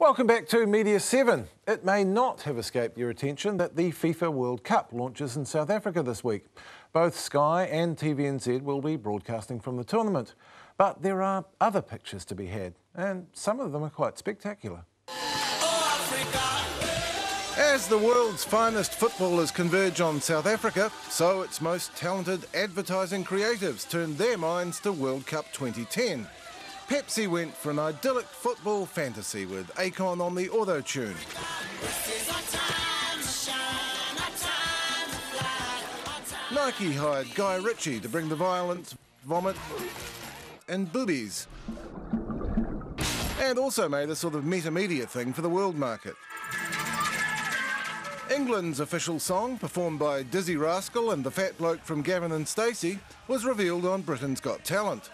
Welcome back to Media7. It may not have escaped your attention that the FIFA World Cup launches in South Africa this week. Both Sky and TVNZ will be broadcasting from the tournament. But there are other pictures to be had, and some of them are quite spectacular. As the world's finest footballers converge on South Africa, so its most talented advertising creatives turned their minds to World Cup 2010. Pepsi went for an idyllic football fantasy with Akon on the auto-tune. Nike hired Guy Ritchie to bring the violence, vomit and boobies. And also made a sort of meta-media thing for the world market. England's official song, performed by Dizzy Rascal and the fat bloke from Gavin and Stacey, was revealed on Britain's Got Talent.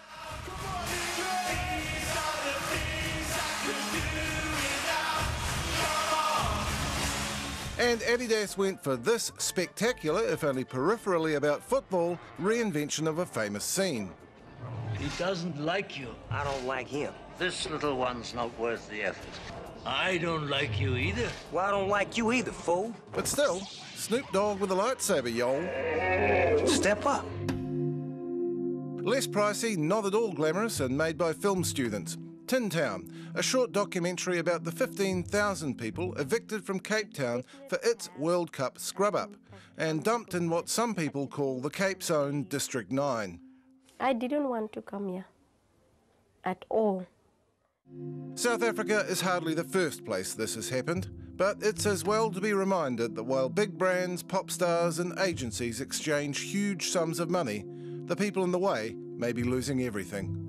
And Adidas went for this spectacular, if only peripherally about football, reinvention of a famous scene. He doesn't like you. I don't like him. This little one's not worth the effort. I don't like you either. Well, I don't like you either, fool. But still, Snoop Dogg with a lightsaber, y'all. Step up. Less pricey, not at all glamorous, and made by film students. Tin Town, a short documentary about the 15,000 people evicted from Cape Town for its World Cup scrub-up and dumped in what some people call the Cape's own District 9. I didn't want to come here at all. South Africa is hardly the first place this has happened, but it's as well to be reminded that while big brands, pop stars and agencies exchange huge sums of money, the people in the way may be losing everything.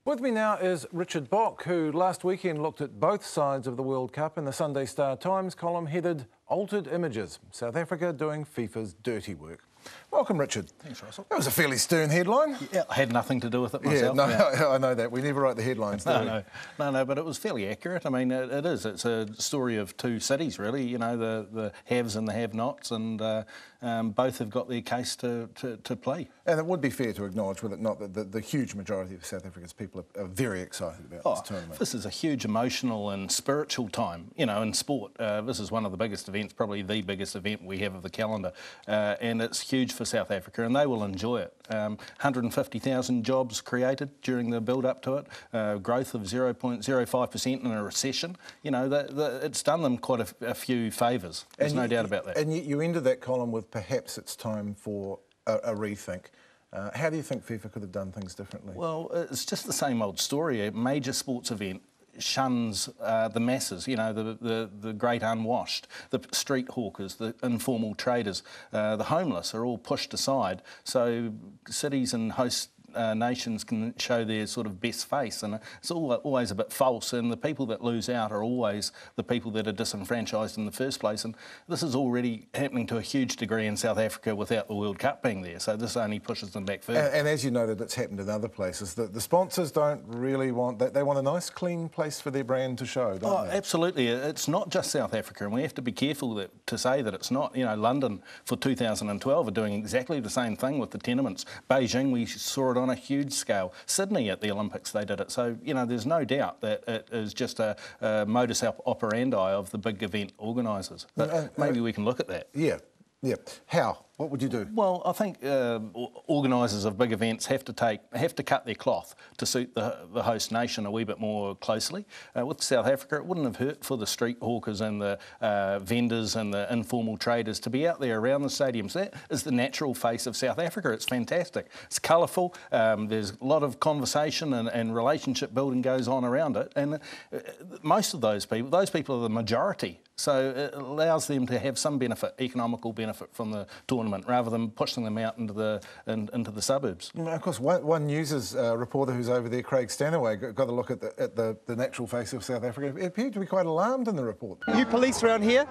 With me now is Richard Bock, who last weekend looked at both sides of the World Cup in the Sunday Star Times column headed Altered Images, South Africa doing FIFA's dirty work. Welcome, Richard. Thanks, Russell. That was a fairly stern headline. Yeah, I had nothing to do with it myself. Yeah, no, I know that. We never write the headlines, do we? No, but it was fairly accurate. I mean, it is. It's a story of two cities, really, you know, the haves and the have-nots, and both have got their case to play. And it would be fair to acknowledge, would it not, that the huge majority of South Africa's people are very excited about this tournament. This is a huge emotional and spiritual time, you know, in sport. This is one of the biggest events, probably the biggest event we have of the calendar, and it's huge for South Africa, and they will enjoy it. 150,000 jobs created during the build-up to it, growth of 0.05% in a recession. You know, it's done them quite a few favours. There's no doubt about that. And you ended that column with perhaps it's time for a rethink. How do you think FIFA could have done things differently? Well, it's just the same old story. A major sports event shuns the masses, you know, the great unwashed, the street hawkers, the informal traders, the homeless are all pushed aside. So cities and host nations can show their sort of best face, and it's always a bit false, and the people that lose out are always the people that are disenfranchised in the first place, and this is already happening to a huge degree in South Africa without the World Cup being there, so this only pushes them back further. And as you noted, it's happened in other places. The sponsors don't really want that. They want a nice, clean place for their brand to show, don't they? Absolutely. It's not just South Africa, and we have to be careful to say that it's not. You know, London for 2012 are doing exactly the same thing with the tenements. Beijing, we saw it on a huge scale. Sydney at the Olympics, they did it. So, you know, there's no doubt that it is just a modus operandi of the big event organisers. But maybe we can look at that. Yeah. How? What would you do? Well, I think organisers of big events have to cut their cloth to suit the host nation a wee bit more closely. With South Africa, it wouldn't have hurt for the street hawkers and the vendors and the informal traders to be out there around the stadiums. That is the natural face of South Africa. It's fantastic. It's colourful. There's a lot of conversation and relationship building goes on around it. And most of those people are the majority. So it allows them to have some benefit, economical benefit from the tournament, rather than pushing them out into the suburbs. Of course, One News' reporter who's over there, Craig Stanaway, got a look at the natural face of South Africa. He appeared to be quite alarmed in the report. You police around here?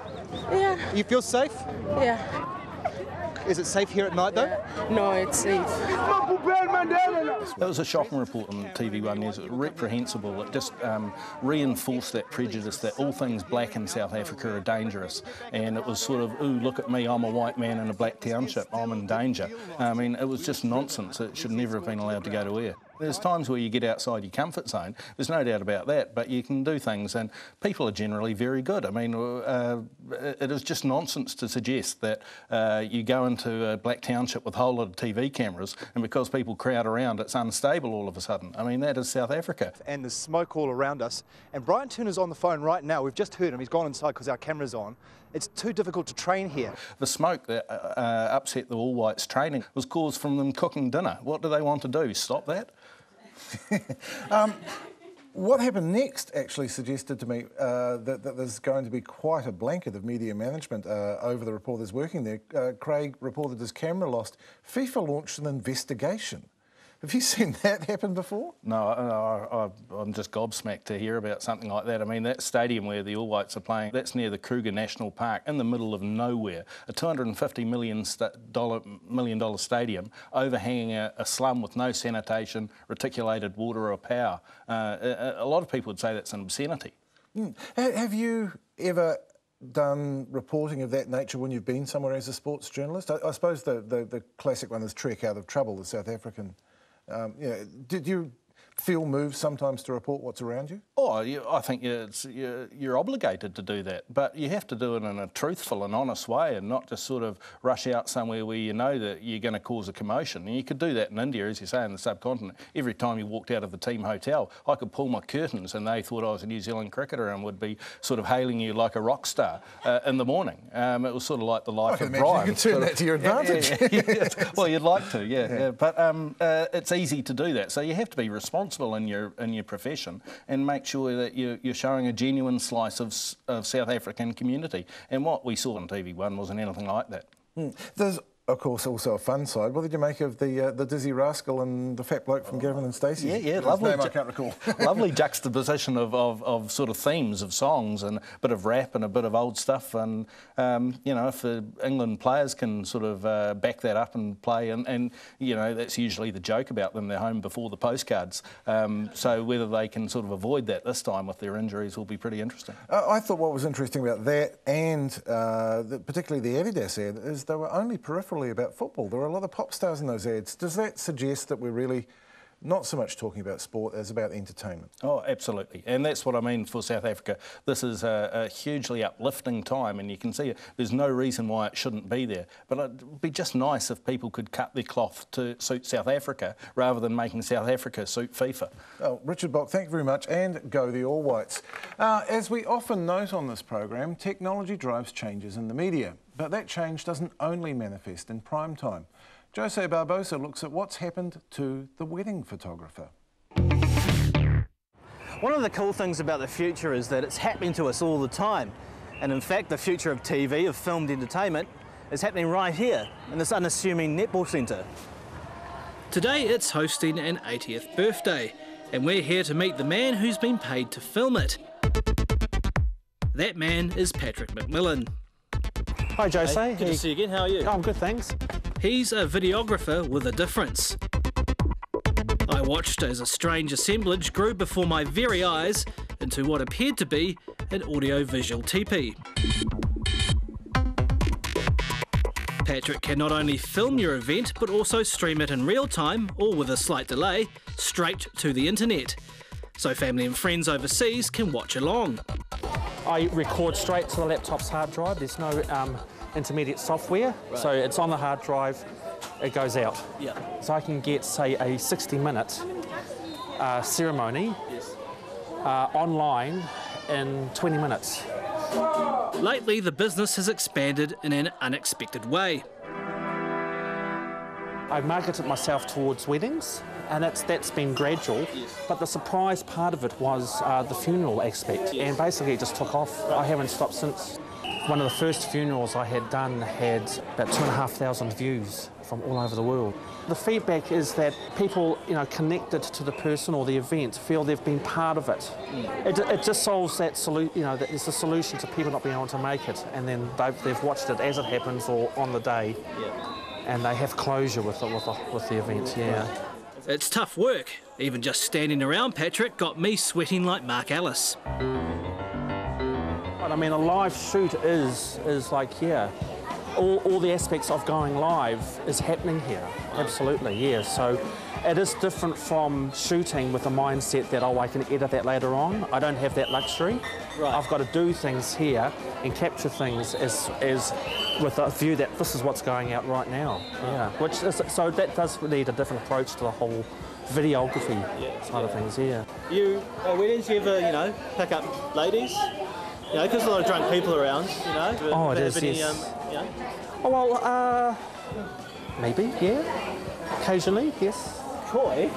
Yeah. You feel safe? Yeah. Is it safe here at night, though? No, it's safe. That was a shocking report on TV1 News. It was reprehensible. It just reinforced that prejudice that all things black in South Africa are dangerous. And it was sort of, ooh, look at me, I'm a white man in a black township, I'm in danger. I mean, it was just nonsense. It should never have been allowed to go to air. There's times where you get outside your comfort zone, there's no doubt about that, but you can do things, and people are generally very good. I mean, it is just nonsense to suggest that you go into a black township with a whole lot of TV cameras, and because people crowd around, it's unstable all of a sudden. I mean, that is South Africa. And there's smoke all around us. And Brian Turner's on the phone right now. We've just heard him. He's gone inside because our camera's on. It's too difficult to train here. The smoke that upset the All Whites training was caused from them cooking dinner. What do they want to do? Stop that? What happened next actually suggested to me that there's going to be quite a blanket of media management over the reporters working there. Craig reported his camera lost. FIFA launched an investigation. Have you seen that happen before? No, I'm just gobsmacked to hear about something like that. I mean, that stadium where the All Whites are playing, that's near the Kruger National Park, in the middle of nowhere. A $250 million stadium overhanging a slum with no sanitation, reticulated water or power. A lot of people would say that's an obscenity. Have you ever done reporting of that nature when you've been somewhere as a sports journalist? I suppose the classic one is Trek Out of Trouble, the South African. Did you feel moved sometimes to report what's around you? Oh, I think you're obligated to do that, but you have to do it in a truthful and honest way and not just sort of rush out somewhere where you know that you're going to cause a commotion. And you could do that in India, as you say, in the subcontinent. Every time you walked out of the team hotel, I could pull my curtains and they thought I was a New Zealand cricketer and would be sort of hailing you like a rock star in the morning. It was sort of like the life of Brian. You could turn that to your advantage. Yeah. Well, you'd like to, yeah. But it's easy to do that. So you have to be responsible in your profession and make sure that you're showing a genuine slice of South African community. And what we saw on TV1 wasn't anything like that. There's, of course, also a fun side. What did you make of the Dizzy Rascal and the fat bloke from Gavin and Stacey? Yeah, lovely. Name I can't recall. Lovely juxtaposition of sort of themes of songs and a bit of rap and a bit of old stuff. And if the England players can sort of back that up and play, and that's usually the joke about them. They're home before the postcards. So whether they can sort of avoid that this time with their injuries will be pretty interesting. I thought what was interesting about that, and particularly the Adidas ad, is they were only peripherally about football. There were a lot of pop stars in those ads. Does that suggest that we're really not so much talking about sport as about entertainment? Oh, absolutely. And that's what I mean for South Africa. This is a hugely uplifting time, and you can see it. There's no reason why it shouldn't be there. But it'd be just nice if people could cut their cloth to suit South Africa rather than making South Africa suit FIFA. Oh, Richard Bock, thank you very much, and go the All Whites. As we often note on this program, technology drives changes in the media. But that change doesn't only manifest in prime time. Jose Barbosa looks at what's happened to the wedding photographer. One of the cool things about the future is that it's happening to us all the time. And in fact, the future of TV, of filmed entertainment, is happening right here in this unassuming netball centre. Today it's hosting an 80th birthday, and we're here to meet the man who's been paid to film it. That man is Patrick McMillan. Hi Jose. Hey, good to see you again. How are you? Oh, I'm good, thanks. He's a videographer with a difference. I watched as a strange assemblage grew before my very eyes into what appeared to be an audio-visual teepee. Patrick can not only film your event but also stream it in real time, or with a slight delay, straight to the internet. So family and friends overseas can watch along. I record straight to the laptop's hard drive. There's no intermediate software, right. So it's on the hard drive, it goes out. Yeah. So I can get, say, a 60-minute ceremony online in 20 minutes. Lately, the business has expanded in an unexpected way. I marketed myself towards weddings, and that's been gradual, yes. But the surprise part of it was the funeral aspect, yes. And basically it just took off. Right. I haven't stopped since. One of the first funerals I had done had about 2,500 views from all over the world. The feedback is that people, connected to the person or the event feel they've been part of it. It just solves that that it's a solution to people not being able to make it, and then they've watched it as it happens or on the day, yeah. And they have closure with the event. Yeah. It's tough work. Even just standing around Patrick got me sweating like Mark Ellis. I mean, a live shoot is like, yeah, all the aspects of going live is happening here. Absolutely, yeah. So it is different from shooting with a mindset that, oh, I can edit that later on. I don't have that luxury. Right. I've got to do things here and capture things as with a view that this is what's going out right now. Yeah. Which is, so that does need a different approach to the whole videography side of things. Yeah. You at weddings, you ever, you know, pick up ladies? You know, because a lot of drunk people around, you know. Oh, it is, yes. You know? Oh, well, maybe, yeah. Occasionally, yes. Coy.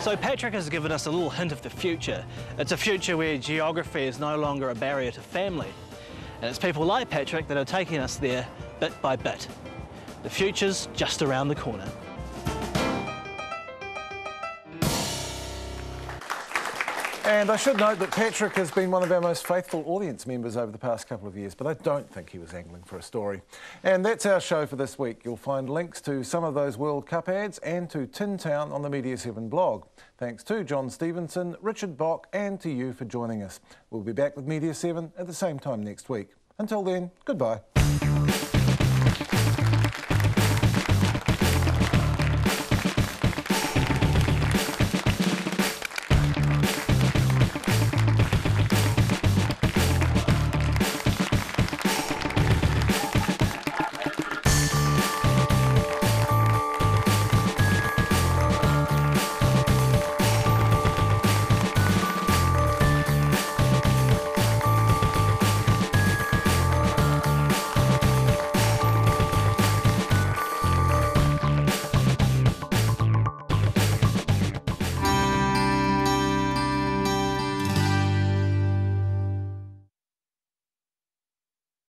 So Patrick has given us a little hint of the future. It's a future where geography is no longer a barrier to family. And it's people like Patrick that are taking us there bit by bit. The future's just around the corner. And I should note that Patrick has been one of our most faithful audience members over the past couple of years, but I don't think he was angling for a story. And that's our show for this week. You'll find links to some of those World Cup ads and to Tin Town on the Media7 blog. Thanks to John Stevenson, Richard Bock and to you for joining us. We'll be back with Media7 at the same time next week. Until then, goodbye.